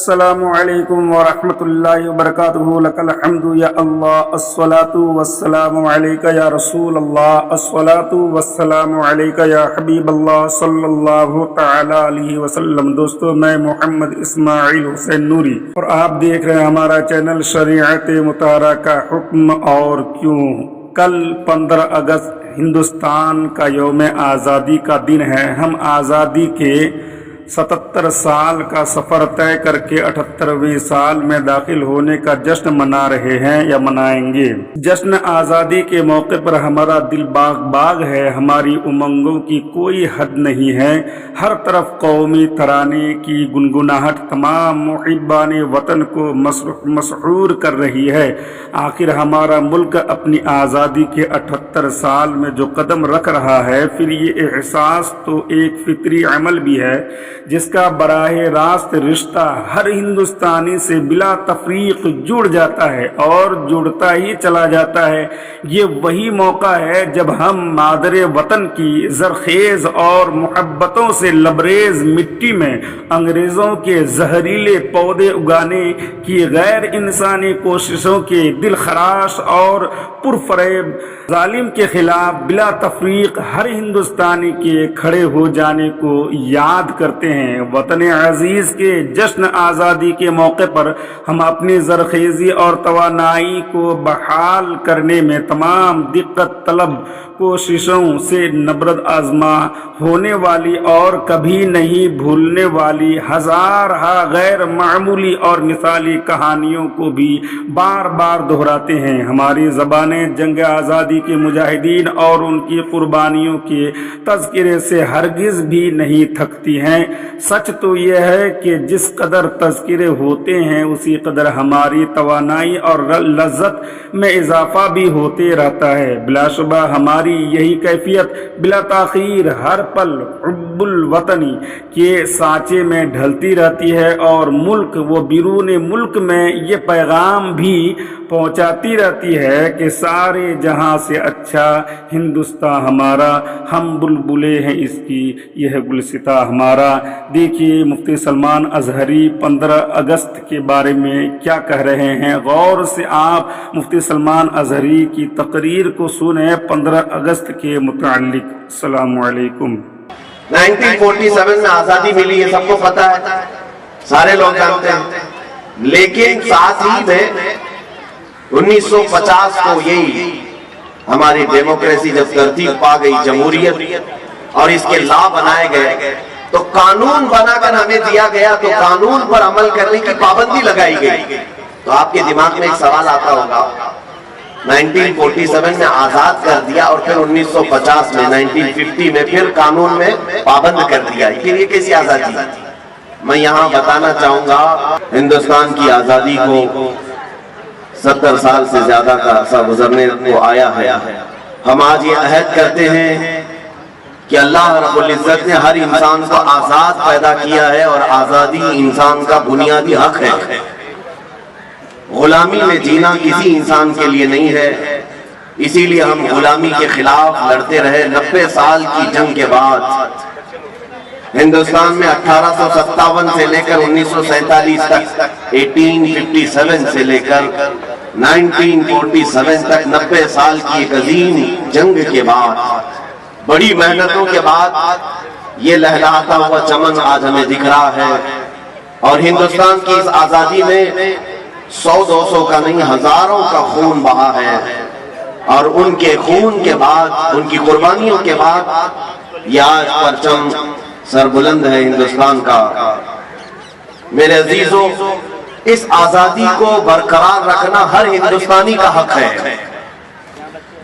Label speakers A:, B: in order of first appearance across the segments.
A: السلام علیکم ورحمۃ اللہ وبرکاتہ لک الحمد یا اللہ الصلاۃ والسلام علیک یا رسول اللہ الصلاۃ والسلام علیک یا حبیب اللہ صلی اللہ تعالی علیہ وسلم۔ دوستو، میں محمد اسماعیل حسین نوری اور آپ دیکھ رہے ہیں ہمارا چینل شریعت مطہرہ کا حکم اور کیوں۔ کل 15 اگست ہندوستان کا یوم آزادی کا دن ہے۔ ہم آزادی کے 77 سال کا سفر طے کر کے 78ویں سال میں داخل ہونے کا جشن منا رہے ہیں یا منائیں گے۔ جشن آزادی کے موقع پر ہمارا دل باغ باغ ہے، ہماری امنگوں کی کوئی حد نہیں ہے۔ ہر طرف قومی ترانے کی گنگناہٹ تمام محبان وطن کو مسحور کر رہی ہے۔ آخر ہمارا ملک اپنی آزادی کے 78 سال میں جو قدم رکھ رہا ہے، پھر یہ احساس تو ایک فطری عمل بھی ہے جس کا براہ راست رشتہ ہر ہندوستانی سے بلا تفریق جڑ جاتا ہے اور جڑتا ہی چلا جاتا ہے۔ یہ وہی موقع ہے جب ہم مادر وطن کی زرخیز اور محبتوں سے لبریز مٹی میں انگریزوں کے زہریلے پودے اگانے کی غیر انسانی کوششوں کے دل خراش اور پرفریب ظالم کے خلاف بلا تفریق ہر ہندوستانی کے کھڑے ہو جانے کو یاد کرتے ہیں۔ وطن عزیز کے جشن آزادی کے موقع پر ہم اپنی زرخیزی اور توانائی کو بحال کرنے میں تمام دقت طلب کوششوں سے نبرد آزما ہونے والی اور کبھی نہیں بھولنے والی ہزارہا غیر معمولی اور مثالی کہانیوں کو بھی بار بار دہراتے ہیں۔ ہماری زبانیں جنگ آزادی کے مجاہدین اور ان کی قربانیوں کے تذکرے سے ہرگز بھی نہیں تھکتی ہیں۔ سچ تو یہ ہے کہ جس قدر تذکرے ہوتے ہیں اسی قدر ہماری توانائی اور لذت میں اضافہ بھی ہوتے رہتا ہے۔ بلا شبہ ہماری یہی کیفیت بلا تاخیر ہر پل حب الوطنی کے سانچے میں ڈھلتی رہتی ہے اور ملک و بیرون ملک میں یہ پیغام بھی پہنچاتی رہتی ہے کہ سارے جہاں سے اچھا ہندوستان ہمارا، ہم بلبلے ہیں اس کی، یہ گلستاں ہمارا۔ دیکھیے مفتی سلمان اظہری 15 اگست کے بارے میں کیا کہہ رہے ہیں۔ غور سے آپ مفتی سلمان اظہری کی تقریر کو سنیں 15 اگست کے متعلق۔ السلام علیکم۔
B: 1947 میں آزادی ملی، یہ سب کو پتا ہے، سارے لوگ جانتے ہیں، لیکن ساتھ ہی میں 1950 کو یہی ہماری ڈیموکریسی جب ترتیب پا گئی، جمہوریت اور اس کے لا بنائے گئے تو قانون بنا کر ہمیں دیا گیا، تو قانون پر عمل کرنے کی پابندی لگائی گئی۔ تو آپ کے دماغ میں ایک سوال آتا ہوگا، 1947 میں آزاد کر دیا اور پھر 1950 میں 1950 میں پھر قانون میں پابند کر دیا، پھر یہ کیسی آزادی؟ میں یہاں بتانا چاہوں گا، ہندوستان کی آزادی کو 70 سال سے زیادہ کا عرصہ گزرنے کو آیا ہے۔ ہم آج یہ عہد کرتے ہیں کہ اللہ رب العزت نے ہر انسان کو آزاد پیدا کیا ہے اور آزادی انسان کا بنیادی حق ہے۔ غلامی میں جینا کسی انسان کے لیے نہیں ہے، اسی لیے ہم غلامی کے خلاف لڑتے رہے۔ 90 سال کی جنگ کے بعد ہندوستان میں 1857 سے لے کر 1947 تک، 1857 سے لے کر 1947 تک 90 سال کی ایک عظیم جنگ کے بعد، بڑی محنتوں کے بعد یہ لہلاتا ہوا چمن آج ہمیں دکھ رہا ہے۔ اور ہندوستان کی اس آزادی میں 100-200 کا نہیں، ہزاروں کا خون بہا ہے، اور ان کے خون کے بعد، ان کی قربانیوں کے بعد یہ آج پرچم سربلند ہے ہندوستان کا۔ میرے عزیزوں، اس آزادی کو برقرار رکھنا ہر ہندوستانی کا حق ہے۔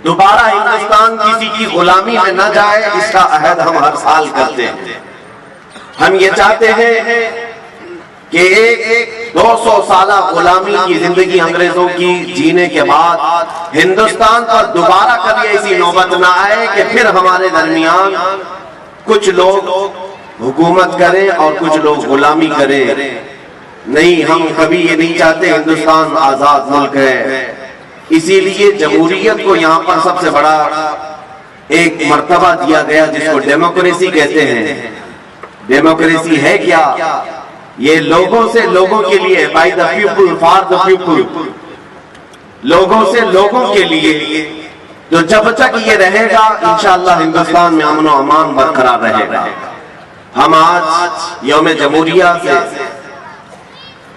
B: دوبارہ ہندوستان کسی کی غلامی میں نہ جائے، اس کا عہد ہم ہر سال کرتے ہیں۔ ہم یہ چاہتے ہیں کہ ایک 200 سالہ غلامی کی زندگی انگریزوں کی جینے کے بعد ہندوستان پر دوبارہ کبھی ایسی نوبت نہ آئے کہ پھر ہمارے درمیان کچھ لوگ حکومت کریں اور کچھ لوگ غلامی کریں۔ نہیں، ہم کبھی یہ نہیں چاہتے۔ ہندوستان آزاد ملک ہے، اسی لیے جمہوریت کو یہاں پر سب سے بڑا ایک مرتبہ دیا گیا جس کو ڈیموکریسی کہتے ہیں۔ ڈیموکریسی ہے کیا؟ یہ لوگوں سے لوگوں کے لیے، by the people for the people, لوگوں سے لوگوں کے لیے. تو جب تک یہ رہے گا انشاءاللہ ہندوستان میں امن و امان برقرار رہے گا. ہم آج یوم جمہوریہ سے،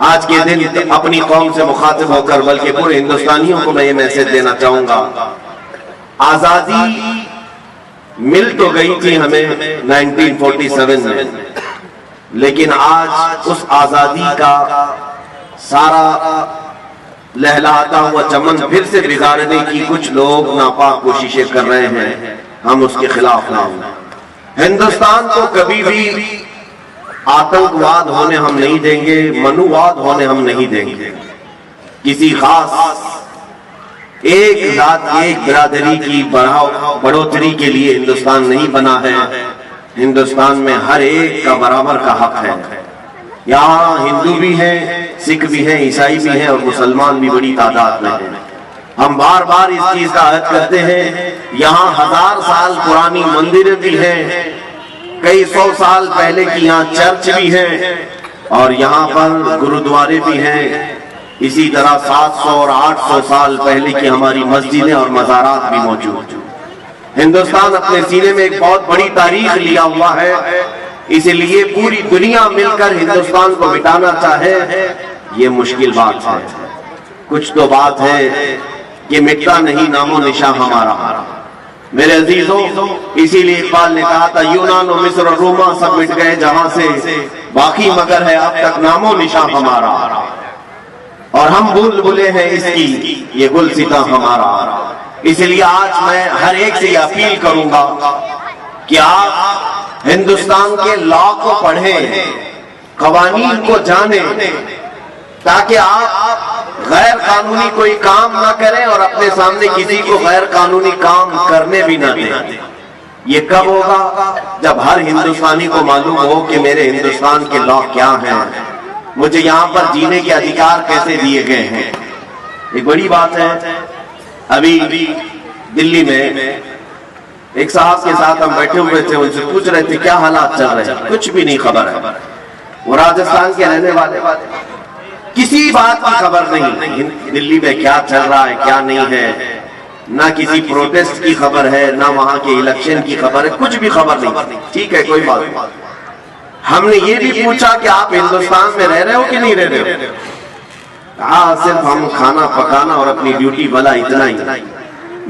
B: آج کے دن اپنی قوم سے مخاطب ہو کر بلکہ پورے ہندوستانیوں کو میں یہ میسج دینا چاہوں گا. آزادی مل تو گئی تھی ہمیں 1947 میں، لیکن آج اس آزادی کا سارا لہلاتا ہوا چمن پھر سے بگاڑنے کی کچھ لوگ ناپاک کوششیں کر رہے ہیں. ہم اس کے خلاف ہیں. ہندوستان کو کبھی بھی آتنکواد ہونے ہم نہیں دیں گے، منوواد ہونے ہم نہیں دیں گے. کسی خاص ایک ذات، ایک برادری کی بڑھوتری کے لیے ہندوستان نہیں بنا ہے. ہندوستان میں ہر ایک کا برابر کا حق ہے. یہاں ہندو بھی ہیں، سکھ بھی ہیں، عیسائی بھی ہیں اور مسلمان بھی بڑی تعداد میں ہیں. ہم بار بار اس چیز کا عہد کرتے ہیں. یہاں 1000 سال پرانی مندریں بھی ہیں، کئی 100 سال پہلے کی یہاں چرچ بھی ہیں، اور یہاں پر گرودوارے بھی ہیں. اسی طرح 700 اور 800 سال پہلے کی ہماری مسجدیں اور مزارات بھی موجود ہیں. ہندوستان اپنے سینے میں ایک بہت بڑی تاریخ لیا ہوا ہے. اس لیے پوری دنیا مل کر ہندوستان کو مٹانا چاہے یہ مشکل بات ہے. کچھ تو بات ہے کہ مٹتا نہیں نام و نشاں ہمارا. میرے عزیزوں، اسی لیے اقبال نے کہا تھا یونان و مصر اور روما سب مٹ گئے جہاں سے، باقی مگر ہے اب تک نام و نشاں ہمارا. اور ہم بھول بھلے ہیں اس کی یہ گلستاں ہمارا. اس لیے آج میں ہر ایک سے یہ اپیل کروں گا کہ آپ ہندوستان کے لا کو پڑھیں، قوانین کو جانیں، تاکہ آپ غیر قانونی کوئی کام نہ کریں اور اپنے سامنے کسی کو غیر قانونی کام کرنے بھی نہ دیں. یہ کب ہوگا؟ جب ہر ہندوستانی کو معلوم ہو کہ میرے ہندوستان کے لا کیا ہیں، مجھے یہاں پر جینے کے ادھیکار کیسے دیے گئے ہیں. ایک بڑی بات ہے، ابھی دلی میں ایک صاحب کے ساتھ ہم بیٹھے ہوئے تھے، ان سے پوچھ رہے تھے کیا حالات چل رہے ہیں. کچھ بھی نہیں خبر ہے. وہ راجستھان کے رہنے والے، کسی بات کی خبر نہیں دلی میں کیا چل رہا ہے کیا نہیں ہے. نہ کسی پروٹیسٹ کی خبر ہے، نہ وہاں کے الیکشن کی خبر ہے، کچھ بھی خبر نہیں. ٹھیک ہے، کوئی بات نہیں. ہم نے یہ بھی پوچھا کہ آپ ہندوستان میں رہ رہے ہو کہ نہیں رہ رہے ہو. صرف ہم کھانا پکانا اور اپنی ڈیوٹی بلا اتنا ہی.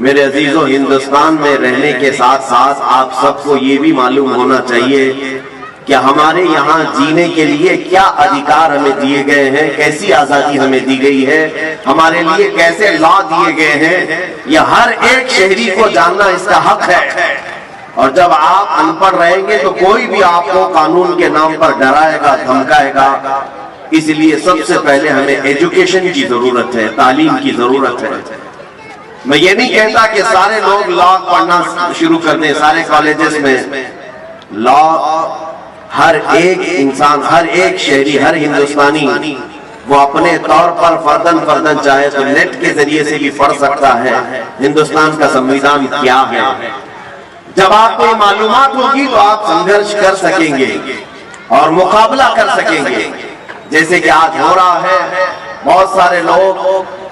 B: میرے عزیزوں، ہندوستان میں رہنے کے ساتھ ساتھ آپ سب کو یہ بھی معلوم ہونا چاہیے کہ ہمارے یہاں جینے کے لیے کیا ادھیکار ہمیں دیے گئے ہیں، کیسی آزادی ہمیں دی گئی ہے، ہمارے لیے کیسے لا دیے گئے ہیں. یہ ہر ایک شہری کو جاننا اس کا حق ہے. اور جب آپ ان پڑھ رہیں گے تو کوئی بھی آپ کو قانون کے نام پر ڈرائے گا، دھمکائے گا. اس لیے سب سے پہلے ہمیں ایجوکیشن کی ضرورت ہے، تعلیم کی ضرورت ہے. میں یہ نہیں کہتا کہ سارے لوگ لا پڑھنا شروع کر دیں سارے کالجز میں. لا ہر ایک انسان، ہر ایک شہری، ہر ہندوستانی وہ اپنے طور پر فردن چاہے تو نیٹ کے ذریعے سے بھی پڑھ سکتا ہے ہندوستان کا سنویدھان کیا ہے. جب آپ کو یہ معلومات ہوگی تو آپ سنگھرش کر سکیں گے اور مقابلہ کر سکیں گے. جیسے کہ آج ہو رہا ہے، بہت سارے لوگ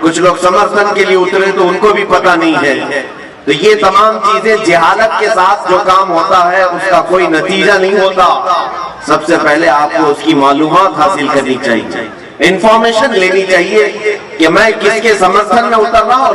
B: کچھ لوگ سمرتھن کے لیے اترے تو ان کو بھی پتہ نہیں ہے. تو یہ تمام چیزیں جہالت کے ساتھ جو کام ہوتا ہے اس کا کوئی نتیجہ نہیں ہوتا. سب سے پہلے آپ کو اس کی معلومات حاصل کرنی چاہیے، انفارمیشن لینی چاہیے کہ میں کس کے سمرتھن میں اتر رہا اور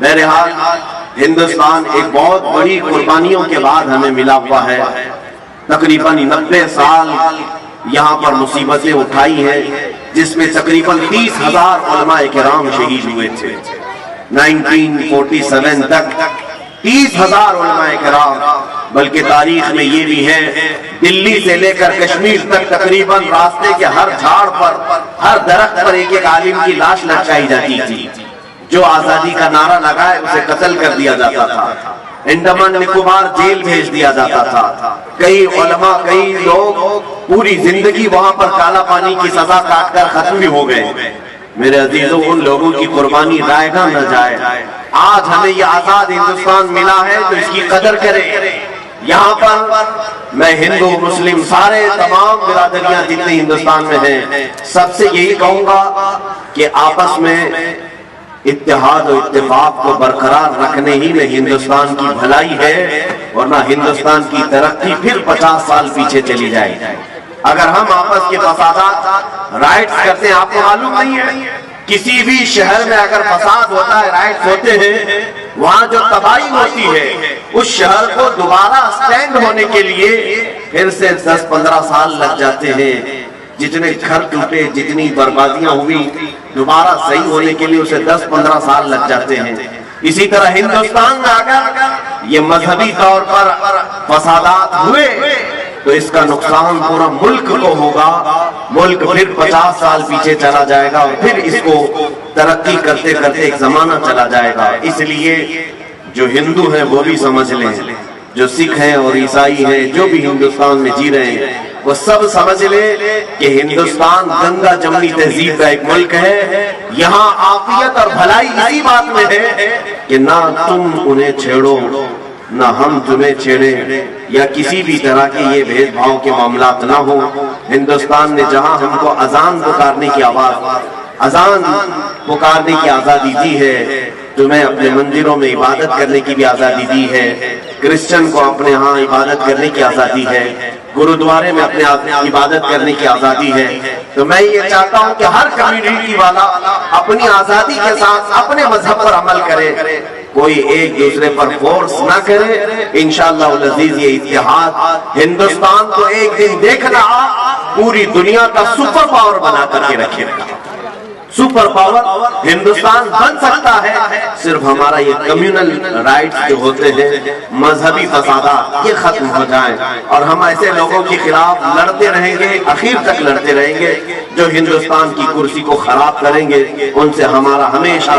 B: بہرحال ہندوستان ایک بہت بڑی قربانیوں کے بعد ہمیں ملا ہوا ہے. تقریباً 90 سال یہاں پر مصیبتیں اٹھائی ہیں، جس میں تقریباً 30,000 علماء کرام شہید ہوئے تھے. 1947 تک 30,000 علماء کرام. بلکہ تاریخ میں یہ بھی ہے دلی سے لے کر کشمیر تک تقریباً راستے کے ہر جھاڑ پر، ہر درخت پر ایک ایک عالم کی لاش لٹکائی جاتی تھی. جو آزادی کا نعرہ لگائے اسے قتل کر دیا جاتا تھا. انڈمان نکوبار جیل بھیج دیا جاتا تھا. کئی علماء، کئی لوگ پوری زندگی وہاں پر کالا پانی کی سزا کاٹ کر ختم بھی ہو گئے. میرے عزیزوں، ان لوگوں کی قربانی رائے گاہ نہ جائے. آج ہمیں یہ آزاد ہندوستان ملا ہے تو اس کی قدر کریں۔ یہاں پر میں ہندو مسلم سارے تمام برادریاں جتنی ہندوستان میں ہیں سب سے یہی کہوں گا کہ آپس میں اتحاد و اتفاق کو برقرار رکھنے ہی میں ہندوستان کی بھلائی ہے، ورنہ ہندوستان کی ترقی پھر 50 سال پیچھے چلی جائے۔ اگر ہم آپس کے فسادات رائٹس کرتے ہیں، آپ کو معلوم نہیں ہے کسی بھی شہر میں اگر فساد ہوتا ہے، رائٹس ہوتے ہیں، وہاں جو تباہی ہوتی ہے اس شہر کو دوبارہ سٹینڈ ہونے کے لیے پھر سے 10-15 سال لگ جاتے ہیں۔ جتنے گھر ٹوٹے، جتنی بربادیاں ہوئی، دوبارہ صحیح ہونے کے لیے اسے 10-15 سال لگ جاتے ہیں۔ اسی طرح ہندوستان میں اگر یہ مذہبی طور پر فسادات ہوئے تو اس کا نقصان پورا ملک کو ہوگا، ملک پھر 50 سال پیچھے چلا جائے گا اور پھر اس کو ترقی کرتے کرتے ایک زمانہ چلا جائے گا۔ اس لیے جو ہندو ہیں وہ بھی سمجھ لیں، جو سکھ ہیں اور عیسائی ہیں جو بھی ہندوستان میں جی رہے ہیں وہ سب سمجھ لیں کہ ہندوستان گنگا جمنی تہذیب کا ایک ملک ہے۔ یہاں عافیت اور بھلائی اسی بات میں ہے کہ نہ تم انہیں چھیڑو نہ ہم تمہیں چھیڑیں، یا کسی بھی طرح کے یہ بھید بھاؤ کے معاملات نہ ہو۔ ہندوستان نے جہاں ہم کو اذان پکارنے کی اذان پکارنے کی آزادی دی ہے، تمہیں اپنے مندروں میں عبادت کرنے کی بھی آزادی دی ہے، کرسچن کو اپنے ہاں عبادت کرنے کی آزادی ہے، گرودوارے میں اپنے عبادت کرنے کی آزادی ہے۔ تو میں یہ چاہتا ہوں کہ ہر کمیونٹی والا اپنی آزادی کے ساتھ اپنے مذہب پر عمل کرے، کوئی ایک دوسرے پر فورس نہ کرے۔ انشاءاللہ العزیز یہ اتحاد ہندوستان کو ایک دن دیکھنا پوری دنیا کا سپر پاور بنا کر کے رکھے گا۔ سپر پاور ہندوستان بن سکتا ہے صرف ہمارا یہ کمیونل رائٹس جو ہوتے ہیں، مذہبی فسادات یہ ختم ہو جائیں اور ہم ایسے لوگوں کے خلاف لڑتے رہیں گے، آخر تک لڑتے رہیں گے جو ہندوستان کی کرسی کو خراب کریں گے، ان سے ہمارا ہمیشہ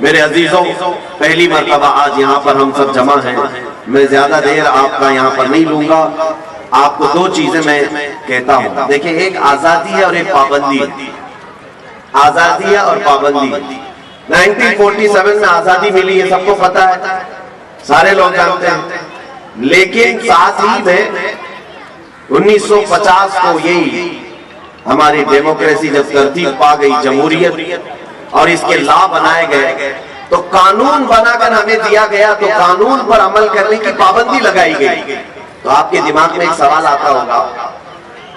B: میرے عزیزوں، پہلی مرتبہ آج یہاں پر ہم سب جمع ہیں، میں زیادہ دیر آپ کا یہاں پر نہیں لوں گا۔ آپ کو دو چیزیں میں کہتا ہوں، دیکھیں ایک آزادی ہے اور ایک پابندی ہے۔ آزادی ہے اور پابندی۔ 1947 میں آزادی ملی، یہ سب کو پتا ہے، سارے لوگ جانتے ہیں، لیکن ساتھ ہی میں 1950 کو یہی ہماری ڈیموکریسی جب ترتیب پا گئی، جمہوریت اور اس کے لا بنائے گئے تو قانون بنا کر ہمیں دیا گیا، تو قانون پر عمل کرنے کی پابندی لگائی گئی۔ تو آپ کے دماغ میں ایک سوال آتا ہوگا،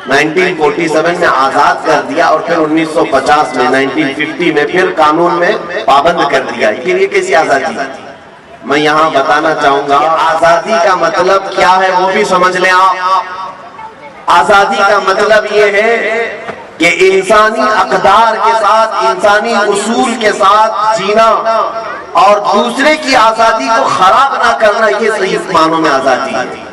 B: 1947 میں آزاد کر دیا اور پھر 1950 میں 1950 میں پھر قانون میں پابند کر دیا، پھر یہ کیسی آزادی؟ میں یہاں بتانا چاہوں گا آزادی کا مطلب کیا ہے وہ بھی سمجھ لیں آپ۔ آزادی کا مطلب یہ ہے کہ انسانی اقدار کے ساتھ، انسانی اصول کے ساتھ جینا اور دوسرے کی آزادی کو خراب نہ کرنا، یہ صحیح معنوں میں آزادی ہے۔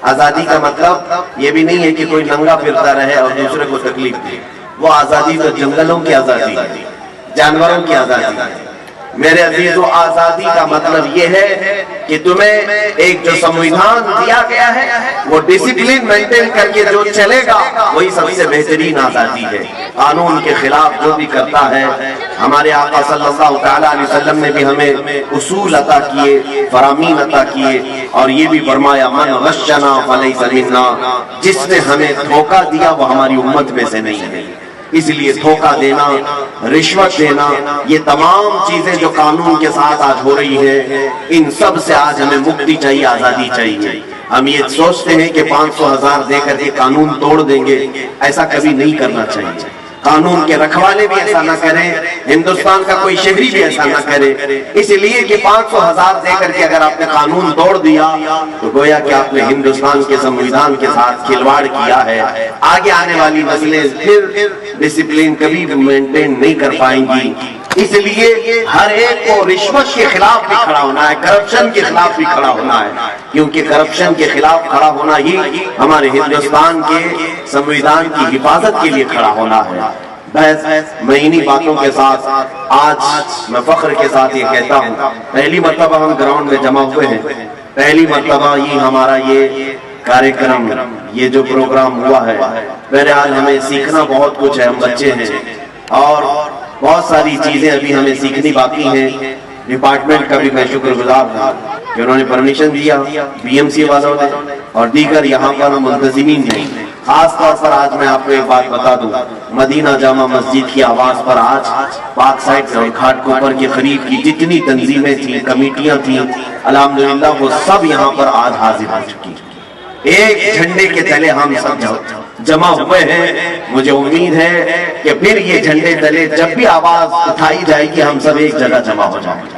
B: آزادی کا مطلب یہ بھی نہیں ہے کہ کوئی ننگا پھرتا رہے اور دوسرے کو تکلیف دے، وہ آزادی تو جنگلوں کی آزادی ہے، جانوروں کی آزادی ہے۔ میرے عزیزو، آزادی کا مطلب یہ ہے کہ تمہیں ایک جو سمویدھان دیا گیا ہے وہ ڈسپلن مینٹین کر کے جو چلے گا وہی سب سے بہترین آزادی ہے۔ قانون کے خلاف جو بھی کرتا ہے، ہمارے آقا صلی اللہ تعالیٰ علیہ وسلم نے بھی ہمیں اصول عطا کیے، فرامین عطا کیے، اور یہ بھی فرمایا من غشنا فلیس منا، جس نے ہمیں دھوکہ دیا وہ ہماری امت میں سے نہیں ہے۔ اس لیے دھوکہ دینا، رشوت دینا، یہ تمام چیزیں جو قانون کے ساتھ آج ہو رہی ہیں، ان سب سے آج ہمیں مکتی چاہیے، آزادی چاہیے۔ ہم یہ سوچتے ہیں کہ 500,000 دے کر کے قانون توڑ دیں گے، ایسا کبھی نہیں کرنا چاہیے۔ قانون کے رکھوالے بھی ایسا نہ کریں، ہندوستان کا کوئی شہری بھی ایسا نہ کرے، اس لیے کہ 500,000 دے کر کے اگر آپ نے قانون توڑ دیا تو گویا کہ آپ نے ہندوستان کے سمویدھان کے ساتھ کھلواڑ کیا ہے۔ آگے آنے والی نسلیں پھر ڈسپلن کبھی مینٹین نہیں کر پائیں گی۔ اس لیے ہر ایک کو رشوت کے خلاف بھی کھڑا ہونا ہے، کرپشن کے خلاف بھی کھڑا ہونا ہے، کیونکہ کرپشن کے خلاف کھڑا ہونا ہی ہمارے ہندوستان کے سمویدھان کی حفاظت کے لیے کھڑا ہونا ہے۔ بس میں انہی باتوں کے ساتھ آج میں فخر کے ساتھ یہ کہتا ہوں، پہلی مرتبہ ہم گراؤنڈ میں جمع ہوئے ہیں، پہلی مرتبہ یہ ہمارا یہ کاریکرم، یہ جو پروگرام ہوا ہے، بہرحال ہمیں سیکھنا بہت کچھ ہے، ہم بچے ہیں اور بہت ساری چیزیں ابھی ہمیں سیکھنی باقی ہیں۔ ڈپارٹمنٹ کا بھی میں شکر گزار ہوں کہ انہوں نے پرمیشن دیا، بی ایم سی والوں نے اور دیگر یہاں پر منتظمین نے۔ خاص طور پر آج میں آپ کو ایک بات بتا دوں، مدینہ جامع مسجد کی آواز پر آج پاک سائٹ اور گھاٹ کوپر کے قریب کی جتنی تنظیمیں تھیں، کمیٹیاں تھیں، الحمدللہ وہ سب یہاں پر آج حاضر ہو چکی۔ ایک جھنڈے کے تلے ہم سب جمع ہوئے ہیں۔ مجھے امید ہے کہ پھر یہ جھنڈے تلے جب بھی آواز اٹھائی جائے گی ہم سب ایک جگہ جمع ہو جائیں گے،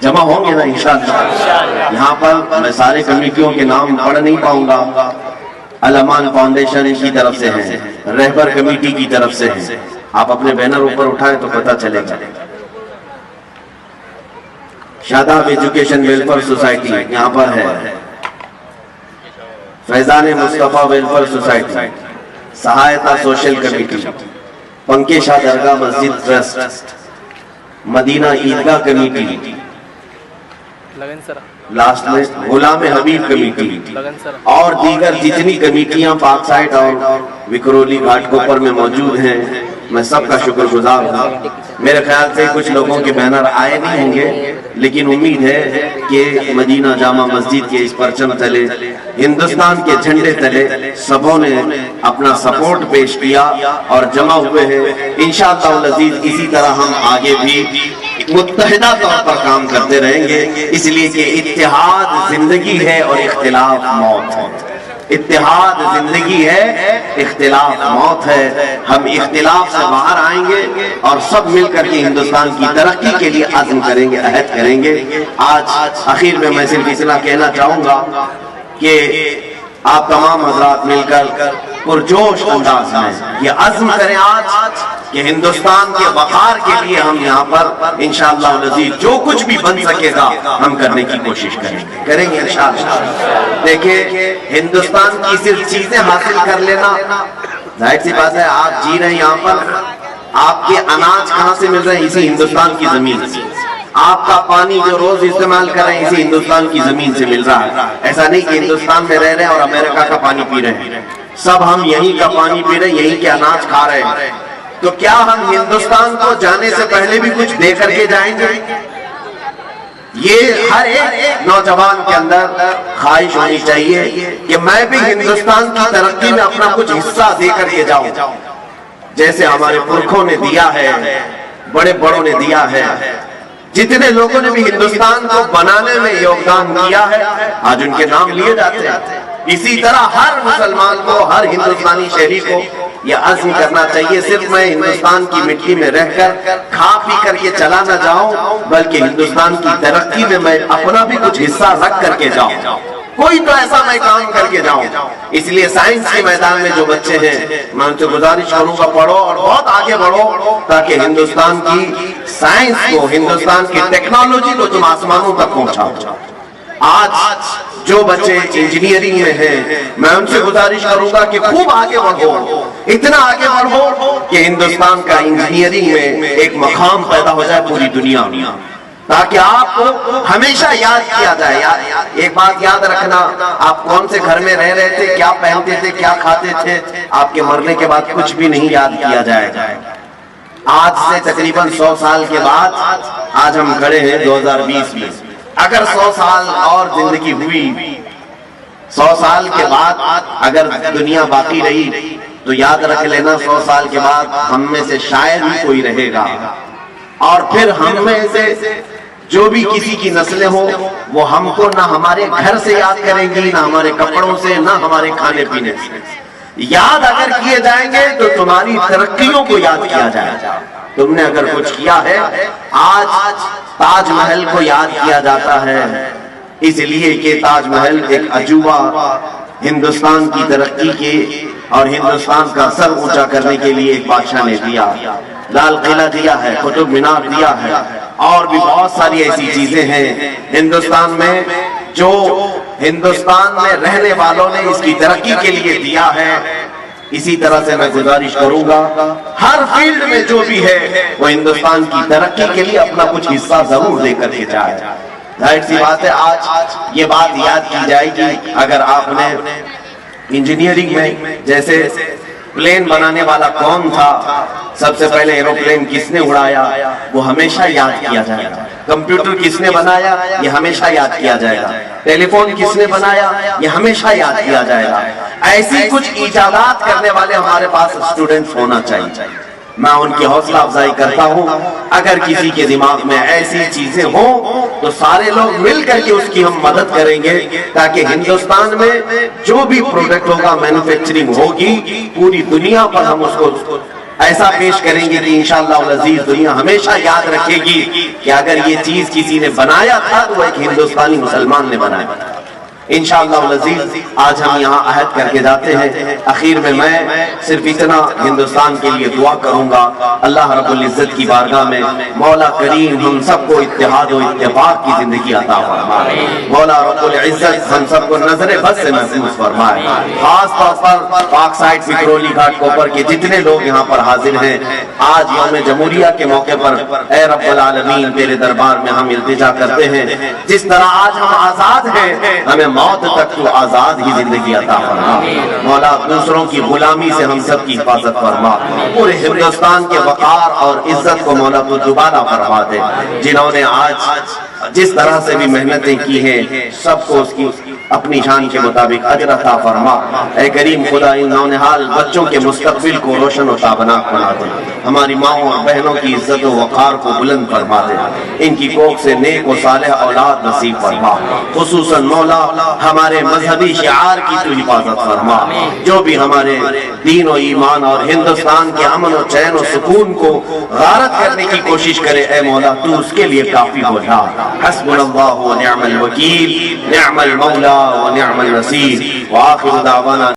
B: جمع ہوں گے نا انشاءاللہ۔ یہاں پر میں سارے کمیٹیوں کے نام پڑھ نہیں پاؤں گا۔ الامان فاؤنڈیشن ان کی طرف سے ہے، رہبر کمیٹی کی طرف سے ہے، آپ اپنے بینر اوپر اٹھائیں تو پتہ چلے گا۔ شاداب ایجوکیشن ویلفیئر سوسائٹی یہاں پر ہے، فیضان مصطفیٰ ویلفیئر سوسائٹی، سہایتا سوشل کمیٹی، پنکیشا درگاہ مسجد ٹرسٹ، مدینہ عیدگاہ کمیٹی، لاسٹ میں غلام حبیب کمیٹی اور دیگر جتنی کمیٹیاں پاک سائٹ اور وکرولی گھاٹ کوپر میں موجود ہیں، میں سب کا شکر گزار ہوں۔ میرے خیال سے کچھ لوگوں کے بینر آئے نہیں ہوں گے، لیکن امید ہے کہ مدینہ جامع مسجد کے اس پرچم تلے، ہندوستان کے جھنڈے تلے سبوں نے اپنا سپورٹ پیش کیا اور جمع ہوئے ہیں۔ انشاءاللہ العزیز اسی طرح ہم آگے بھی متحدہ طور پر کام کرتے رہیں گے، اس لیے کہ اتحاد زندگی ہے اور اختلاف موت ہے۔ اتحاد زندگی ہے، اختلاف موت ہے۔ ہم اختلاف سے باہر آئیں گے اور سب مل کر کے ہندوستان کی ترقی کے لیے عزم کریں گے، عہد کریں گے۔ آج آخر میں صرف اتنا کہنا چاہوں گا کہ آپ تمام حضرات مل کر پرجوش انداز میں یہ عزم کریں آج کہ ہندوستان کے وقار کے لیے ہم یہاں پر انشاءاللہ العزیز جو کچھ بھی بن سکے گا ہم کرنے کی کوشش کریں گے انشاءاللہ۔ دیکھیں ہندوستان کی صرف چیزیں حاصل کر لینا، ظاہر سی بات ہے آپ جی رہے ہیں یہاں پر، آپ کے اناج کہاں سے مل رہے ہیں؟ اسی ہندوستان کی زمین سے۔ آپ کا پانی جو روز استعمال کر رہے ہیں اسی ہندوستان کی زمین سے مل رہا ہے۔ ایسا نہیں کہ ہندوستان میں رہ رہے ہیں اور امریکہ کا پانی پی رہے ہیں، سب ہم یہیں کا پانی پی رہے ہیں، یہیں کے اناج کھا رہے ہیں۔ تو کیا ہم ہندوستان کو جانے سے پہلے بھی کچھ دے کر کے جائیں گے؟ یہ ہر ایک نوجوان کے اندر خواہش ہونی چاہیے کہ میں بھی ہندوستان کی ترقی میں اپنا کچھ حصہ دے کر کے جاؤں، جیسے ہمارے پرکھوں نے دیا ہے، بڑے بڑوں نے دیا ہے، جتنے لوگوں نے بھی ہندوستان کو بنانے میں یوگدان دیا ہے آج ان کے نام لیے جاتے ہیں۔ اسی طرح ہر مسلمان کو، ہر ہندوستانی شہری کو یہ عزم کرنا چاہیے صرف میں ہندوستان کی مٹی میں رہ کر کھا پی کر کے چلا نہ جاؤں، بلکہ ہندوستان کی ترقی میں میں اپنا بھی کچھ حصہ رکھ کر کے جاؤں، کوئی تو ایسا میں کام کر کے جاؤں۔ اس لیے سائنس کے میدان میں جو بچے ہیں میں ان سے گزارش کروں گا پڑھو اور بہت آگے بڑھو تاکہ ہندوستان کی سائنس کو، ہندوستان کی ٹیکنالوجی کو تم آسمانوں تک پہنچاؤ۔ آج جو بچے انجینئرنگ میں ہیں میں ان سے گزارش کروں گا کہ خوب آگے بڑھو، اتنا آگے بڑھو کہ ہندوستان کا انجینئرنگ میں ایک مقام پیدا ہو جائے پوری دنیا میں، تاکہ آپ کو ہمیشہ یاد کیا جائے۔ ایک بات یاد رکھنا، آپ کون سے گھر میں رہ رہے تھے، کیا پہنتے تھے، کیا کھاتے تھے، آپ کے مرنے کے بعد کچھ بھی نہیں یاد کیا جائے گا۔ آج سے تقریباً 100 سال کے بعد آج ہم کھڑے ہیں 2020 میں، اگر 100 سال اور زندگی ہوئی، 100 سال کے بعد اگر دنیا باقی رہی تو یاد رکھ لینا 100 سال کے بعد ہم میں سے شاید ہی کوئی رہے گا، اور پھر ہم میں سے جو بھی کسی کی نسلیں ہوں وہ ہم کو نہ ہمارے گھر سے یاد کریں گی، نہ ہمارے کپڑوں سے، نہ ہمارے کھانے پینے سے۔ یاد اگر کیے جائیں گے تو تمہاری ترقیوں کو یاد کیا جائے گا، تم نے اگر کچھ کیا ہے۔ آج تاج محل کو یاد کیا جاتا ہے اس لیے کہ تاج محل ایک عجوبہ ہندوستان کی ترقی کے اور ہندوستان کا سر اونچا کرنے کے لیے ایک بادشاہ نے دیا۔ لال قلعہ دیا ہے، قطب مینار دیا ہے، اور بھی بہت ساری ایسی چیزیں ہیں ہندوستان میں جو ہندوستان میں رہنے والوں نے اس کی ترقی کے لیے دیا ہے۔ اسی طرح سے میں گزارش کروں گا ہر فیلڈ میں جو بھی ہے وہ ہندوستان کی ترقی کے لیے اپنا کچھ حصہ ضرور دے کر کے جائے۔ ظاہر سی بات ہے آج یہ بات یاد کی جائے گی، اگر آپ نے انجینئرنگ میں جیسے پلین بنانے والا کون تھا، سب سے پہلے ایروپلین کس نے اڑایا، وہ ہمیشہ یاد کیا جائے گا۔ کمپیوٹر کس نے بنایا، یہ ہمیشہ یاد کیا جائے گا۔ ٹیلی فون کس نے بنایا، یہ ہمیشہ یاد کیا جائے گا۔ ایسی کچھ ایجادات کرنے والے ہمارے پاس اسٹوڈنٹس ہونا چاہیے۔ میں ان کی حوصلہ افزائی کرتا ہوں، اگر کسی کے دماغ میں ایسی چیزیں ہوں تو سارے لوگ مل کر کے اس کی ہم مدد کریں گے، تاکہ ہندوستان میں جو بھی پروڈکٹ ہوگا، مینوفیکچرنگ ہوگی، پوری دنیا پر ہم اس کو ایسا پیش کریں گے کہ انشاءاللہ العزیز دنیا ہمیشہ یاد رکھے گی کہ اگر یہ چیز کسی نے بنایا تھا تو وہ ایک ہندوستانی مسلمان نے بنایا تھا۔ انشاءاللہ العزیز آج ہم یہاں عہد کر کے جاتے ہیں۔ اخیر میں صرف اتنا ہندوستان کے لیے دعا کروں گا، اللہ رب العزت کی بارگاہ میں مولا کریم ہم سب کو اتحاد و اتفاق کی زندگی عطا فرمائے۔ مولا رب العزت ہم سب کو نظر بد سے محفوظ فرمائے۔ خاص طور پر پاک سائٹ پکرولی گھاٹ کوپر کے جتنے لوگ یہاں پر حاضر ہیں، آج یوم جمہوریہ کے موقع پر اے رب العالمین تیرے دربار میں ہم التجا کرتے ہیں، جس طرح آج ہم آزاد ہیں، ہمیں موت تک تو آزاد ہی زندگی عطا فرما۔ مولا دوسروں کی غلامی سے ہم سب کی حفاظت فرما، پورے ہندوستان کے وقار اور عزت کو مولا تو دوبارہ فرما دے۔ جنہوں نے آج جس طرح سے بھی محنتیں کی ہیں، سب کو اس کی اپنی شان کے مطابق اجر عطا فرما۔ اے کریم خدا ان نونہال بچوں کے مستقبل کو روشن و تابناک بنا دے، ہماری ماؤں اور بہنوں کی عزت و وقار کو بلند فرما دے، ان کی کوکھ سے نیک و صالح اولاد نصیب فرما۔ خصوصاً مولا ہمارے مذہبی شعار کی تو حفاظت فرما، جو بھی ہمارے دین و ایمان اور ہندوستان کے امن و چین و سکون کو غارت کرنے کی کوشش کرے، اے مولا تو اس کے لیے کافی ہو جا۔ حسبنا اللہ و نعم الوکیل، نعم المولا و نعم النصیر، وآخر دعوانا